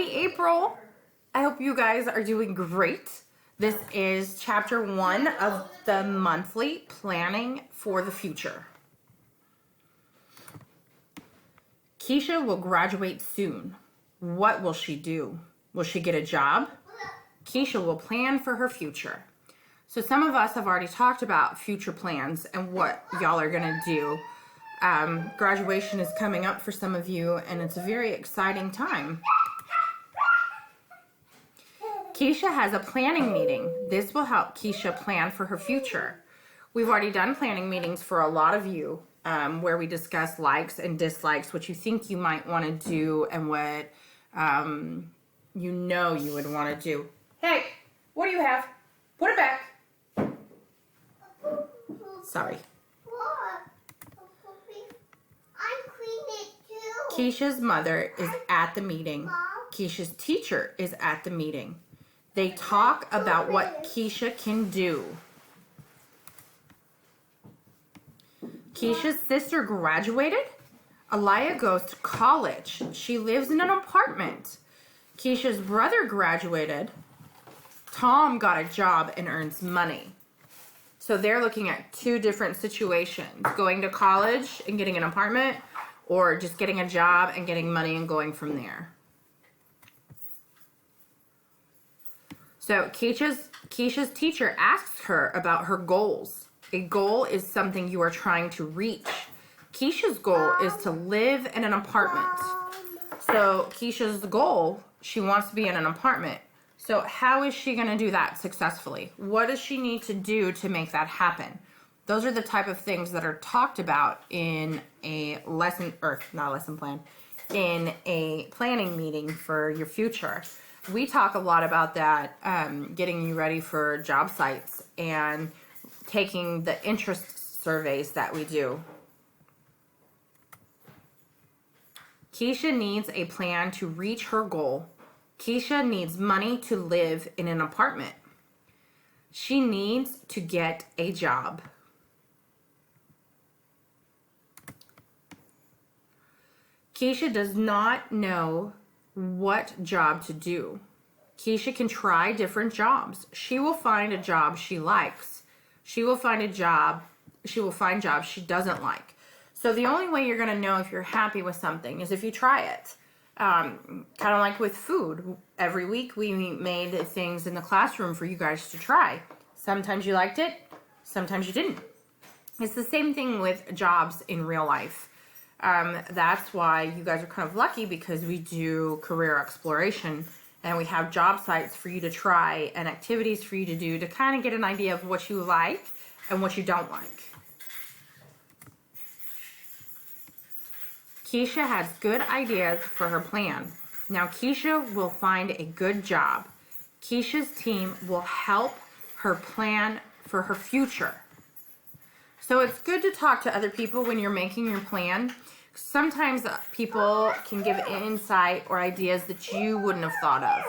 Happy April. I hope you guys are doing great. This is chapter 1 of the monthly planning for the future. Keisha will graduate soon. What will she do? Will she get a job? Keisha will plan for her future. So some of us have already talked about future plans and what y'all are gonna do. Graduation is coming up for some of you, and it's a very exciting time. Keisha has a planning meeting. This will help Keisha plan for her future. We've already done planning meetings for a lot of you, where we discuss likes and dislikes, what you think you might want to do, and what you know you would want to do. Hey, what do you have? Put it back. Sorry. Keisha's mother is at the meeting. Keisha's teacher is at the meeting. They talk about what Keisha can do. Keisha's sister graduated. Aliyah goes to college. She lives in an apartment. Keisha's brother graduated. Tom got a job and earns money. So they're looking at two different situations. Going to college and getting an apartment, or just getting a job and getting money and going from there. So Keisha's teacher asks her about her goals. A goal is something you are trying to reach. Keisha's goal is to live in an apartment. So Keisha's goal, she wants to be in an apartment. So how is she going to do that successfully? What does she need to do to make that happen? Those are the type of things that are talked about in a lesson, or not a lesson plan, in a planning meeting for your future. We talk a lot about that, getting you ready for job sites and taking the interest surveys that we do. Keisha needs a plan to reach her goal. Keisha needs money to live in an apartment. She needs to get a job. Keisha does not know what job to do. Keisha can try different jobs. She will find a job she likes. She will find jobs she doesn't like. So the only way you're going to know if you're happy with something is if you try it. Kind of like with food. Every week we made things in the classroom for you guys to try. Sometimes you liked it, sometimes you didn't. It's the same thing with jobs in real life. That's why you guys are kind of lucky, because we do career exploration and we have job sites for you to try and activities for you to do to kind of get an idea of what you like and what you don't like. Keisha has good ideas for her plan. Now Keisha will find a good job. Keisha's team will help her plan for her future. So it's good to talk to other people when you're making your plan. Sometimes people can give insight or ideas that you wouldn't have thought of.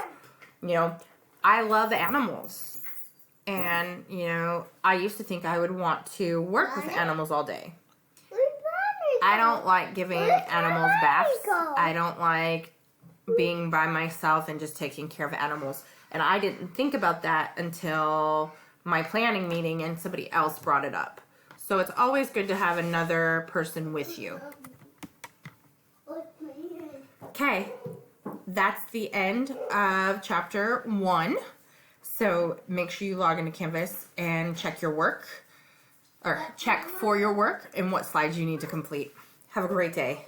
You know, I love animals. And, you know, I used to think I would want to work with animals all day. I don't like giving animals baths. I don't like being by myself and just taking care of animals. And I didn't think about that until my planning meeting and somebody else brought it up. So it's always good to have another person with you. Okay, that's the end of chapter 1. So make sure you log into Canvas and check your work, or check for your work and what slides you need to complete. Have a great day.